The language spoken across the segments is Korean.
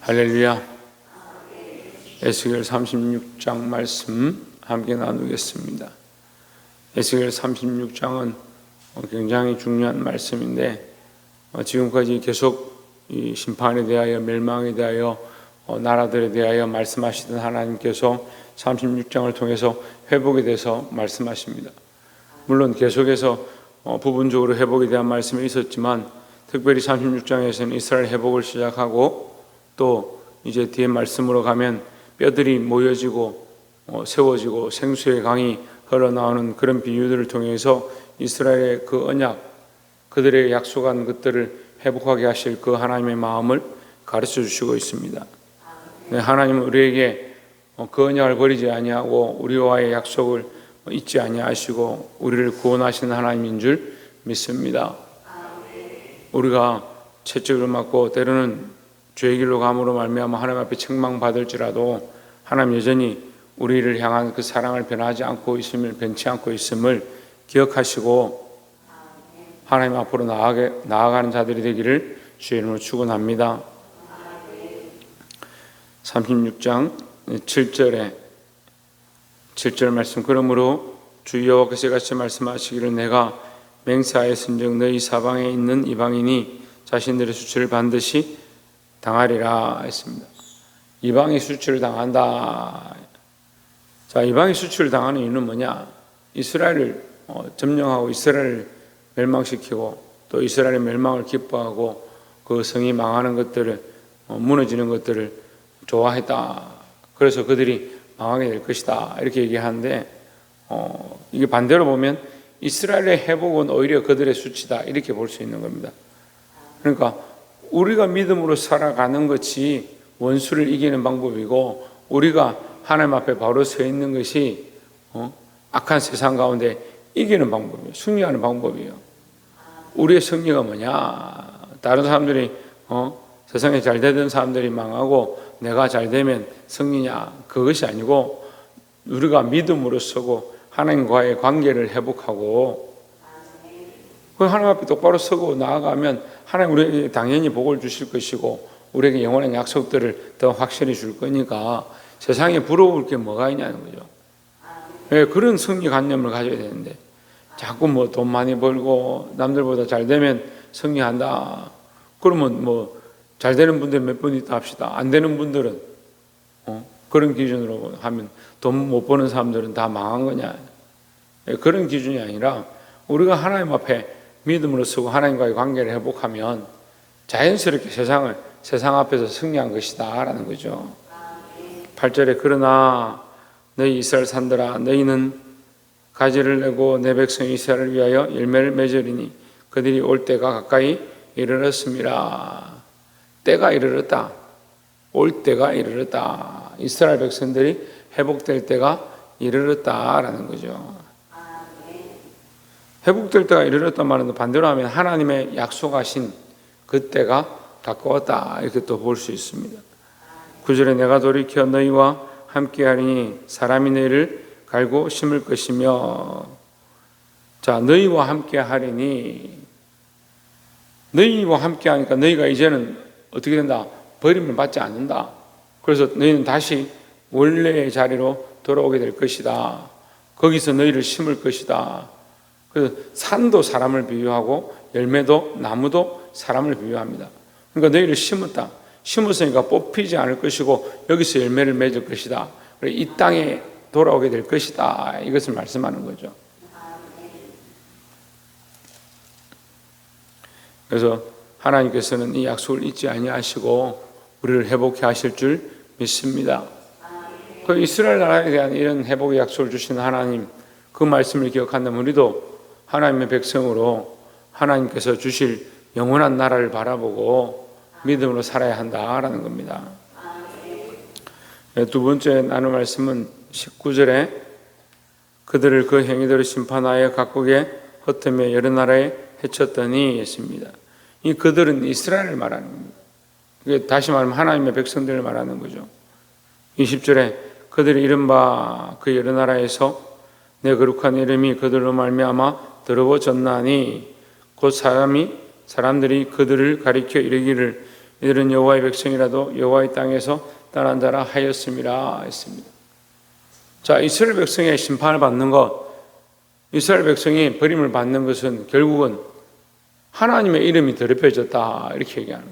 할렐루야. 에스겔 36장 말씀 함께 나누겠습니다. 에스겔 36장은 굉장히 중요한 말씀인데 지금까지 계속 이 심판에 대하여 멸망에 대하여 나라들에 대하여 말씀하시던 하나님께서 36장을 통해서 회복에 대해서 말씀하십니다. 물론 계속해서 부분적으로 회복에 대한 말씀이 있었지만 특별히 36장에서는 이스라엘 회복을 시작하고 또 이제 뒤에 말씀으로 가면 뼈들이 모여지고 세워지고 생수의 강이 흘러나오는 그런 비유들을 통해서 이스라엘의 그 언약, 그들의 약속한 것들을 회복하게 하실 그 하나님의 마음을 가르쳐 주시고 있습니다. 네, 하나님은 우리에게 그 언약을 버리지 아니하고 우리와의 약속을 잊지 아니하시고 우리를 구원하시는 하나님인 줄 믿습니다. 우리가 채찍을 맞고 때로는 죄의 길로 감으로 말미암아 하나님 앞에 책망받을지라도 하나님 여전히 우리를 향한 그 사랑을 변하지 않고 있음을, 변치 않고 있음을 기억하시고 하나님 앞으로 나아가는 자들이 되기를 주의 이름으로 축원합니다. 36장 7절 말씀. 그러므로 주 여호와께서 같이 말씀하시기를 내가 맹세하였은즉 너희 사방에 있는 이방인이 자신들의 수치를 반드시 당하리라 했습니다. 이방이 수치를 당한다. 자, 이방이 수치를 당하는 이유는 뭐냐? 이스라엘을 점령하고 이스라엘을 멸망시키고 또 이스라엘의 멸망을 기뻐하고 그 성이 망하는 것들을 무너지는 것들을 좋아했다. 그래서 그들이 망하게 될 것이다. 이렇게 얘기하는데 이게 반대로 보면 이스라엘의 회복은 오히려 그들의 수치다. 이렇게 볼 수 있는 겁니다. 그러니까 우리가 믿음으로 살아가는 것이 원수를 이기는 방법이고 우리가 하나님 앞에 바로 서 있는 것이 악한 세상 가운데 이기는 방법이에요. 승리하는 방법이에요. 우리의 승리가 뭐냐? 다른 사람들이 세상에 잘 되던 사람들이 망하고 내가 잘 되면 승리냐? 그것이 아니고 우리가 믿음으로 서고 하나님과의 관계를 회복하고 하나님 앞에 똑바로 서고 나아가면 하나님 우리에게 당연히 복을 주실 것이고 우리에게 영원한 약속들을 더 확실히 줄 거니까 세상에 부러울 게 뭐가 있냐는 거죠. 왜 그런 승리관념을 가져야 되는데 자꾸 돈 많이 벌고 남들보다 잘 되면 승리한다. 그러면 잘 되는 분들 몇 분 있다 합시다. 안 되는 분들은 그런 기준으로 하면 돈 못 버는 사람들은 다 망한 거냐. 그런 기준이 아니라 우리가 하나님 앞에 믿음으로 서고 하나님과의 관계를 회복하면 자연스럽게 세상 앞에서 승리한 것이다 라는 거죠. 8절에 그러나 너희 이스라엘 산들아 너희는 가지를 내고 내 백성 이스라엘을 위하여 열매를 맺으리니 그들이 올 때가 가까이 이르렀습니다. 때가 이르렀다. 올 때가 이르렀다. 이스라엘 백성들이 회복될 때가 이르렀다라는 거죠. 회복될 때가 이르렀단 말은 반대로 하면 하나님의 약속하신 그 때가 가까웠다 이렇게 또 볼 수 있습니다. 9절에 내가 돌이켜 너희와 함께하리니 사람이 너희를 갈고 심을 것이며 자 너희와 함께하리니 너희와 함께하니까 너희가 이제는 어떻게 된다? 버림을 받지 않는다. 그래서 너희는 다시 원래의 자리로 돌아오게 될 것이다. 거기서 너희를 심을 것이다. 그래서 산도 사람을 비유하고 열매도 나무도 사람을 비유합니다. 그러니까 너희를 심었다. 심었으니까 뽑히지 않을 것이고 여기서 열매를 맺을 것이다. 이 땅에 돌아오게 될 것이다. 이것을 말씀하는 거죠. 그래서 하나님께서는 이 약속을 잊지 아니하시고 우리를 회복해 하실 줄 믿습니다. 그 이스라엘 나라에 대한 이런 회복의 약속을 주시는 하나님 그 말씀을 기억한다면 우리도 하나님의 백성으로 하나님께서 주실 영원한 나라를 바라보고 믿음으로 살아야 한다라는 겁니다. 두 번째 나눌 말씀은 19절에 그들을 그 행위대로 심판하여 각국에 흩으며 여러 나라에 해쳤더니 했습니다. 이 그들은 이스라엘을 말하는 겁니다. 다시 말하면 하나님의 백성들을 말하는 거죠. 20절에 그들이 이른바 그 여러 나라에서 내 거룩한 이름이 그들로 말미암아 더러워졌나니 곧 사람들이 그들을 가리켜 이르기를 이들은 여호와의 백성이라도 여호와의 땅에서 떠난 자라 하였음이라 했습니다. 자, 이스라엘 백성의 심판을 받는 것, 이스라엘 백성이 버림을 받는 것은 결국은 하나님의 이름이 더럽혀졌다 이렇게 얘기하는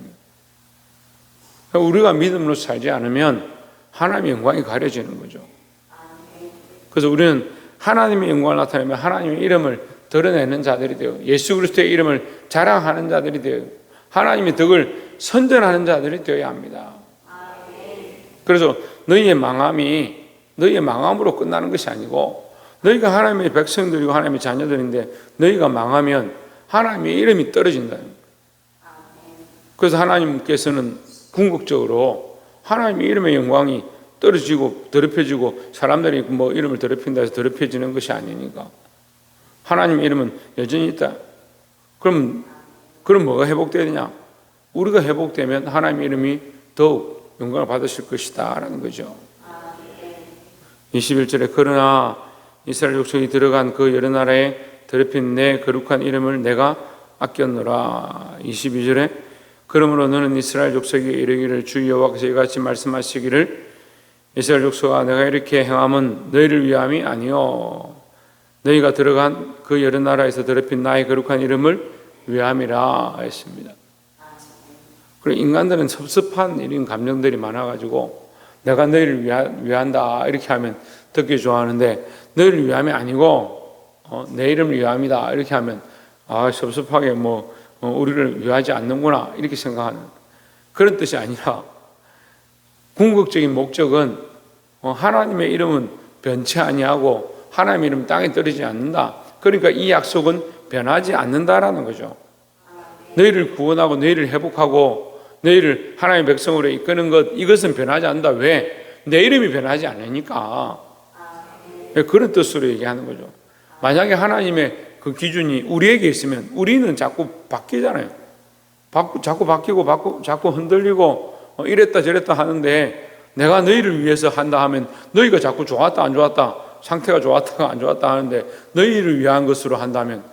거예요. 우리가 믿음으로 살지 않으면 하나님의 영광이 가려지는 거죠. 그래서 우리는 하나님의 영광을 나타내면 하나님의 이름을 드러내는 자들이 되어 예수 그리스도의 이름을 자랑하는 자들이 되어 하나님의 덕을 선전하는 자들이 되어야 합니다. 그래서 너희의 망함으로 끝나는 것이 아니고 너희가 하나님의 백성들이고 하나님의 자녀들인데 너희가 망하면 하나님의 이름이 떨어진다. 그래서 하나님께서는 궁극적으로 하나님의 이름의 영광이 떨어지고 더럽혀지고 사람들이 뭐 이름을 더럽힌다 해서 더럽혀지는 것이 아니니까 하나님의 이름은 여전히 있다. 그럼 뭐가 회복되어야 되냐? 우리가 회복되면 하나님의 이름이 더욱 영광을 받으실 것이다 라는 거죠. 21절에 그러나 이스라엘 족속이 들어간 그 여러 나라에 더럽힌 내 거룩한 이름을 내가 아꼈노라. 22절에 그러므로 너는 이스라엘 족속에게 이르기를 주 여호와께서 이같이 말씀하시기를 이스라엘 족속아 내가 이렇게 행함은 너희를 위함이 아니요 너희가 들어간 그 여러 나라에서 더럽힌 나의 거룩한 이름을 위함이라 했습니다. 그리고 인간들은 섭섭한 이런 감정들이 많아가지고 내가 너희를 위한다 이렇게 하면 듣기 좋아하는데 너희를 위함이 아니고 내 이름을 위함이다 이렇게 하면 섭섭하게 우리를 위하지 않는구나 이렇게 생각하는 그런 뜻이 아니라 궁극적인 목적은 하나님의 이름은 변치 아니하고 하나님의 이름은 땅에 떨어지지 않는다. 그러니까 이 약속은 변하지 않는다라는 거죠. 너희를 구원하고 너희를 회복하고 너희를 하나님의 백성으로 이끄는 것 이것은 변하지 않는다. 왜? 내 이름이 변하지 않으니까. 그런 뜻으로 얘기하는 거죠. 만약에 하나님의 그 기준이 우리에게 있으면 우리는 자꾸 바뀌잖아요. 자꾸 바뀌고 자꾸 흔들리고 이랬다 저랬다 하는데 내가 너희를 위해서 한다 하면 너희가 자꾸 좋았다 안 좋았다 상태가 좋았다가 안 좋았다 하는데 너희를 위한 것으로 한다면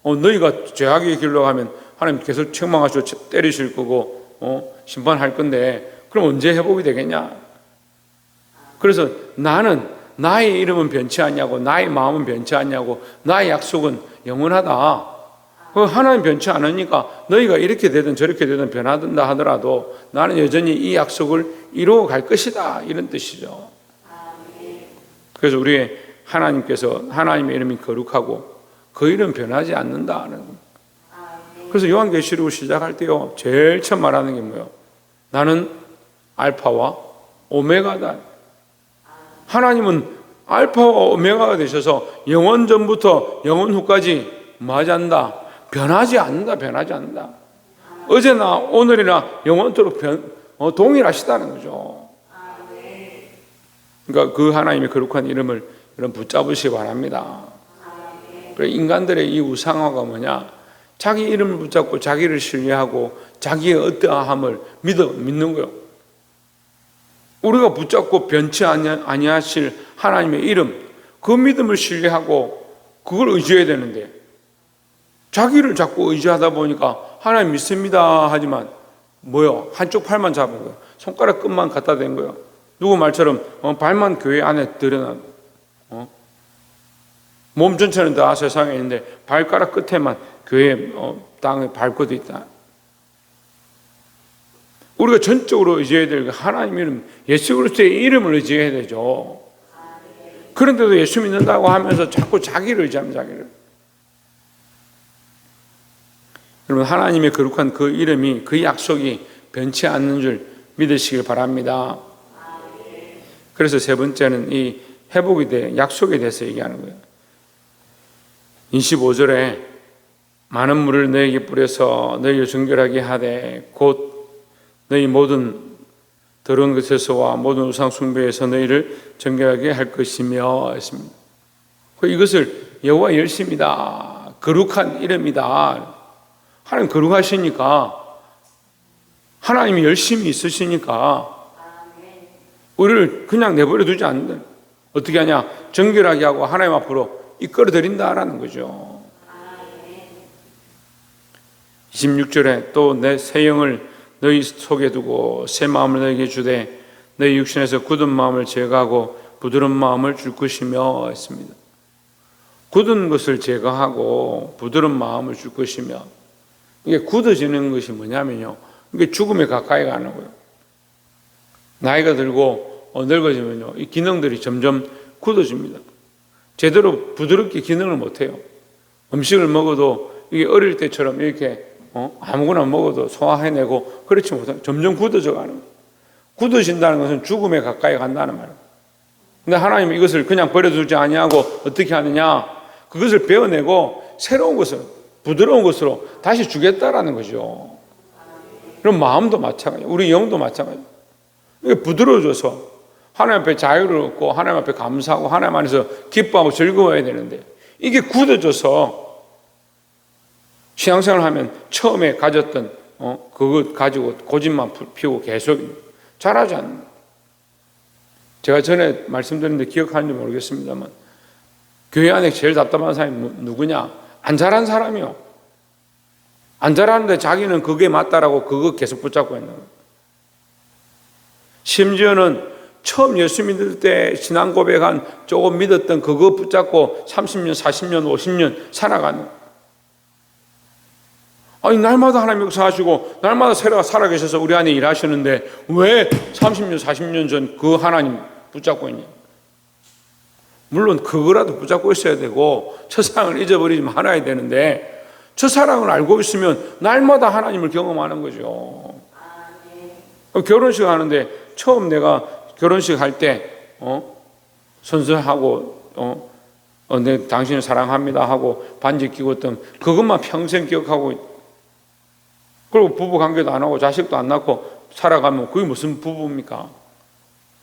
너희가 죄악의 길로 가면 하나님 계속 책망하시고 때리실 거고 심판할 건데 그럼 언제 회복이 되겠냐? 그래서 나는 나의 이름은 변치 않냐고 나의 마음은 변치 않냐고 나의 약속은 영원하다. 하나님 변치 않으니까 너희가 이렇게 되든 저렇게 되든 변하든다 하더라도 나는 여전히 이 약속을 이루어 갈 것이다 이런 뜻이죠. 그래서 우리의 하나님께서 하나님의 이름이 거룩하고 그 이름 변하지 않는다는 겁니다. 그래서 요한계시록을 시작할 때요 제일 처음 말하는 게 뭐예요? 나는 알파와 오메가다. 하나님은 알파와 오메가가 되셔서 영원 전부터 영원 후까지 뭐하지 변하지 않는다. 어제나 오늘이나 영원토록 동일하시다는 거죠. 그러니까 그 하나님의 거룩한 이름을 여러분 붙잡으시기 바랍니다. 인간들의 이 우상화가 뭐냐? 자기 이름을 붙잡고 자기를 신뢰하고 자기의 어떠함을 믿는 거예요. 우리가 붙잡고 변치 아니하실 하나님의 이름, 그 믿음을 신뢰하고 그걸 의지해야 되는데 자기를 자꾸 의지하다 보니까 하나님 믿습니다 하지만 뭐요? 한쪽 팔만 잡은 거예요. 손가락 끝만 갖다 댄 거예요. 누구 말처럼 발만 교회 안에 들여놔. 몸 전체는 다 세상에 있는데 발가락 끝에만 교회 땅에 밟고도 있다. 우리가 전적으로 의지해야 될 하나님 이름, 예수 그리스도의 이름을 의지해야 되죠. 그런데도 예수 믿는다고 하면서 자꾸 자기를 의지하면 자기를. 여러분 하나님의 거룩한 그 이름이 그 약속이 변치 않는 줄 믿으시길 바랍니다. 그래서 세 번째는 이 회복에 대해 약속에 대해서 얘기하는 거예요. 25절에 많은 물을 너에게 뿌려서 너희를 정결하게 하되 곧 너희 모든 더러운 것에서와 모든 우상 숭배에서 너희를 정결하게 할 것이며 했습니다. 이것을 여호와 열심이다. 거룩한 이름이다. 하나님 거룩하시니까 하나님이 열심히 있으시니까 우리를 그냥 내버려 두지 않는다. 어떻게 하냐? 정결하게 하고 하나님 앞으로 이끌어 드린다라는 거죠. 26절에 또 내 새 영을 너희 속에 두고 새 마음을 너희에게 주되 너희 육신에서 굳은 마음을 제거하고 부드러운 마음을 줄 것이며 했습니다. 굳은 것을 제거하고 부드러운 마음을 줄 것이며, 이게 굳어지는 것이 뭐냐면요, 이게 죽음에 가까이 가는 거예요. 나이가 들고 늙어지면요, 이 기능들이 점점 굳어집니다. 제대로 부드럽게 기능을 못해요. 음식을 먹어도 이게 어릴 때처럼 이렇게 아무거나 먹어도 소화해내고 그렇지 못하고 점점 굳어져 가는 거예요. 굳어진다는 것은 죽음에 가까이 간다는 말이에요. 근데 하나님은 이것을 그냥 버려두지 아니하고 어떻게 하느냐, 그것을 베어내고 새로운 것을, 부드러운 것으로 다시 주겠다라는 거죠. 그럼 마음도 마찬가지예요. 우리 영도 마찬가지예요. 이게 부드러워져서 하나님 앞에 자유를 얻고 하나님 앞에 감사하고 하나님 안에서 기뻐하고 즐거워야 되는데, 이게 굳어져서 신앙생활을 하면 처음에 가졌던 그것 가지고 고집만 피우고 계속 잘하지 않는 거예요. 제가 전에 말씀드렸는데 기억하는지 모르겠습니다만, 교회 안에 제일 답답한 사람이 누구냐? 안 잘한 사람이요. 안 잘하는데 자기는 그게 맞다라고 그거 계속 붙잡고 있는 거예요. 심지어는 처음 예수 믿을 때 신앙 고백한 조금 믿었던 그거 붙잡고 30년, 40년, 50년 살아가는 거예요. 아니, 날마다 하나님 역사하시고 날마다 살아계셔서 우리 안에 일하시는데 왜 30년, 40년 전 그 하나님 붙잡고 있냐? 물론 그거라도 붙잡고 있어야 되고 첫사랑을 잊어버리지 말아야 되는데, 첫사랑을 알고 있으면 날마다 하나님을 경험하는 거죠. 결혼식 하는데 처음 내가 결혼식 할 때 선서하고 내 당신을 사랑합니다 하고 반지 끼고 있던 그것만 평생 기억하고, 그리고 부부 관계도 안 하고 자식도 안 낳고 살아가면 그게 무슨 부부입니까?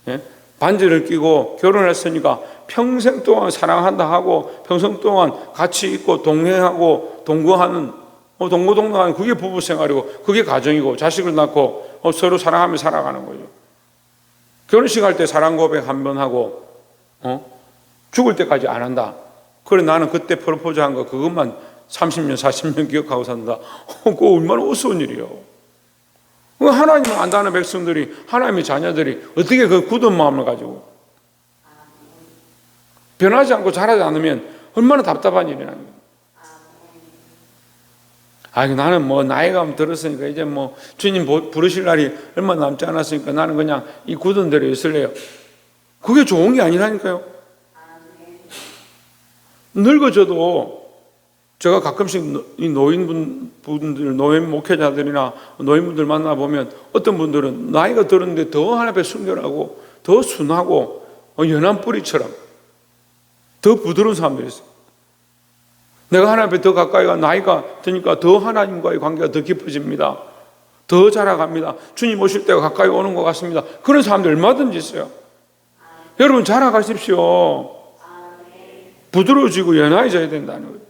예? 반지를 끼고 결혼했으니까 평생 동안 사랑한다 하고 평생 동안 같이 있고 동행하고 동거하는, 동거동거하는 그게 부부 생활이고 그게 가정이고 자식을 낳고 서로 사랑하며 살아가는 거죠. 결혼식 할 때 사랑 고백 한 번 하고 죽을 때까지 안 한다. 그래, 나는 그때 프로포즈 한 거 그것만 30년 40년 기억하고 산다. 그거 얼마나 우스운 일이요. 하나님을 안다는 백성들이, 하나님의 자녀들이 어떻게 그 굳은 마음을 가지고 변하지 않고 자라지 않으면 얼마나 답답한 일이라는 거예요. 나는 뭐 나이가 들었으니까 이제 뭐 주님 부르실 날이 얼마 남지 않았으니까 나는 그냥 이 굳은 대로 있을래요. 그게 좋은 게 아니라니까요. 늙어져도 제가 가끔씩 이 노인분들, 노인 목회자들이나 노인분들 만나보면 어떤 분들은 나이가 들었는데 더 하나님 앞에 순결하고 더 순하고 연한 뿌리처럼 더 부드러운 사람들이 있어요. 내가 하나님 앞에 더 가까이 가, 나이가 드니까 더 하나님과의 관계가 더 깊어집니다. 더 자라갑니다. 주님 오실 때가 가까이 오는 것 같습니다. 그런 사람들 얼마든지 있어요. 여러분 자라가십시오. 부드러워지고 연화해져야 된다는 거예요.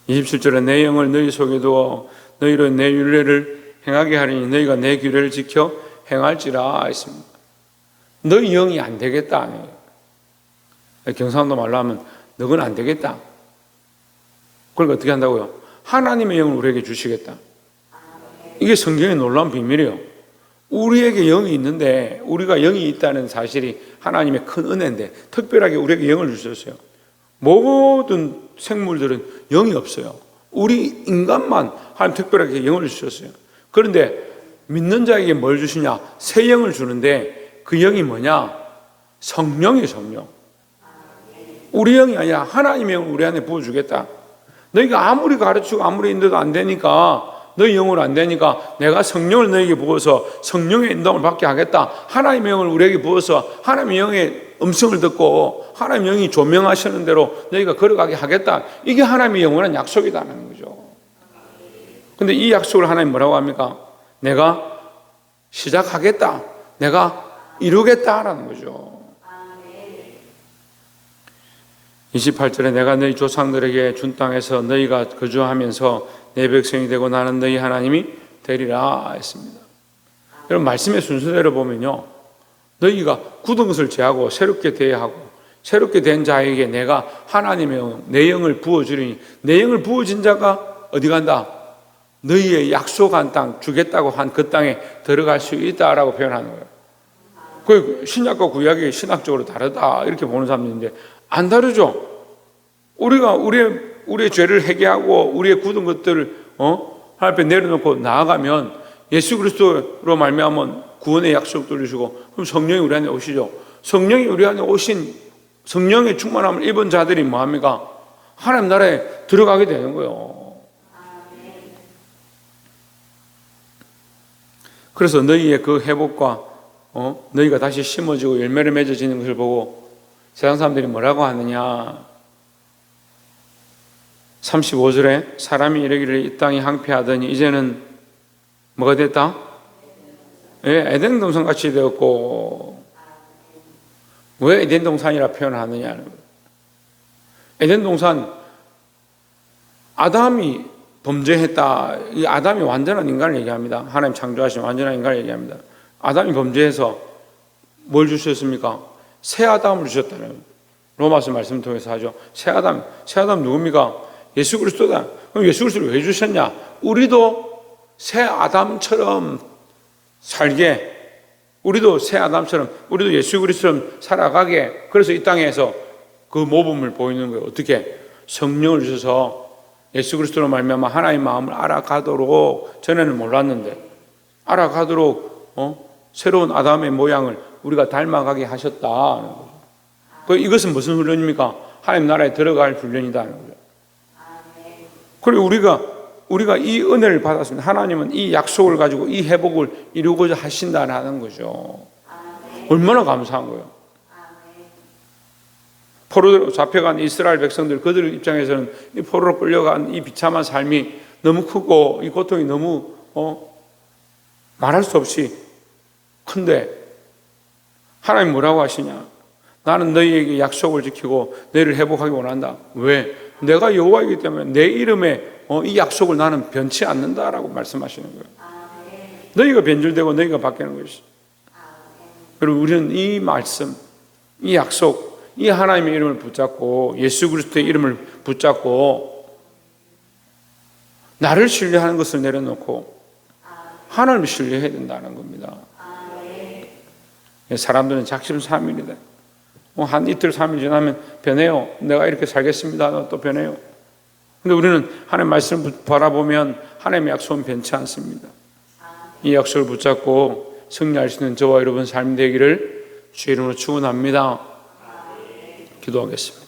27절에 내 영을 너희 속에 두어 너희로 내 율례를 행하게 하리니 너희가 내 규례를 지켜 행할지라 했습니다. 너희 영이 안 되겠다. 경상도 말로 하면 너건 안 되겠다. 그러니까 어떻게 한다고요? 하나님의 영을 우리에게 주시겠다. 이게 성경의 놀라운 비밀이에요. 우리에게 영이 있는데, 우리가 영이 있다는 사실이 하나님의 큰 은혜인데 특별하게 우리에게 영을 주셨어요. 모든 생물들은 영이 없어요. 우리 인간만 하나님 특별하게 영을 주셨어요. 그런데 믿는 자에게 뭘 주시냐? 새 영을 주는데 그 영이 뭐냐? 성령이에요. 성령. 우리 영이 아니라 하나님의 영을 우리 안에 부어주겠다. 너희가 아무리 가르치고 아무리 인도도 안 되니까, 너희 영으로 안 되니까 내가 성령을 너희에게 부어서 성령의 인도를 받게 하겠다. 하나님의 영을 우리에게 부어서 하나님의 영의 음성을 듣고 하나님의 영이 조명하시는 대로 너희가 걸어가게 하겠다. 이게 하나님의 영원한 약속이라는 거죠. 근데 이 약속을 하나님 뭐라고 합니까? 내가 시작하겠다. 내가 이루겠다라는 거죠. 28절에 내가 너희 조상들에게 준 땅에서 너희가 거주하면서 내 백성이 되고 나는 너희 하나님이 되리라 했습니다. 여러분 말씀의 순서대로 보면요, 너희가 굳은 것을 제하고 새롭게 대하고 새롭게 된 자에게 내가 하나님의 영, 내 영을 부어주리니, 내 영을 부어진 자가 어디 간다? 너희의 약속한 땅 주겠다고 한 그 땅에 들어갈 수 있다라고 표현하는 거예요. 그 신약과 구약이 신학적으로 다르다 이렇게 보는 사람들인데 안 다르죠. 우리가 우리의 죄를 회개하고 우리의 굳은 것들을 하나님 앞에 내려놓고 나아가면 예수 그리스도로 말미암은 구원의 약속도 주시고 그럼 성령이 우리 안에 오시죠. 성령이 우리 안에 오신 성령의 충만함을 입은 자들이 뭐합니까? 하나님 나라에 들어가게 되는 거예요. 그래서 너희의 그 회복과 너희가 다시 심어지고 열매를 맺어지는 것을 보고 세상 사람들이 뭐라고 하느냐? 35절에 사람이 이르기를 이 땅이 항폐하더니 이제는 뭐가 됐다? 예, 에덴 동산 같이 되었고. 왜 에덴 동산이라 표현하느냐? 에덴 동산 아담이 범죄했다. 이 아담이 완전한 인간을 얘기합니다. 하나님 창조하신 완전한 인간을 얘기합니다. 아담이 범죄해서 뭘 주셨습니까? 새 아담을 주셨다는 로마서 말씀 통해서 하죠. 새 아담 누굽니까? 예수 그리스도다. 그럼 예수 그리스도를 왜 주셨냐? 우리도 새 아담처럼 살게, 우리도 새 아담처럼, 우리도 예수 그리스도처럼 살아가게. 그래서 이 땅에서 그 모범을 보이는 거예요. 어떻게? 성령을 주셔서 예수 그리스도로 말미암아 하나님의 마음을 알아가도록, 전에는 몰랐는데 알아가도록 새로운 아담의 모양을 우리가 닮아가게 하셨다는 거죠. 이것은 무슨 훈련입니까? 하나님 나라에 들어갈 훈련이다는 거죠. 그리고 우리가 이 은혜를 받았습니다. 하나님은 이 약속을 가지고 이 회복을 이루고자 하신다는 거죠. 얼마나 감사한 거예요. 포로로 잡혀간 이스라엘 백성들, 그들 입장에서는 이 포로로 끌려간 이 비참한 삶이 너무 크고 이 고통이 너무 말할 수 없이 큰데 하나님 뭐라고 하시냐? 나는 너희에게 약속을 지키고 너희를 회복하기 원한다. 왜? 내가 여호와이기 때문에 내 이름에 이 약속을 나는 변치 않는다라고 말씀하시는 거예요. 너희가 변질되고 너희가 바뀌는 것이. 그리고 우리는 이 말씀, 이 약속, 이 하나님의 이름을 붙잡고 예수 그리스도의 이름을 붙잡고 나를 신뢰하는 것을 내려놓고 하나님을 신뢰해야 된다는 겁니다. 사람들은 작심삼일이다. 한 이틀 3일 지나면 변해요. 내가 이렇게 살겠습니다. 또 변해요. 근데 우리는 하나님의 말씀을 바라보면 하나님의 약속은 변치 않습니다. 이 약속을 붙잡고 승리할 수 있는 저와 여러분 삶이 되기를 주의 이름으로 축원합니다. 기도하겠습니다.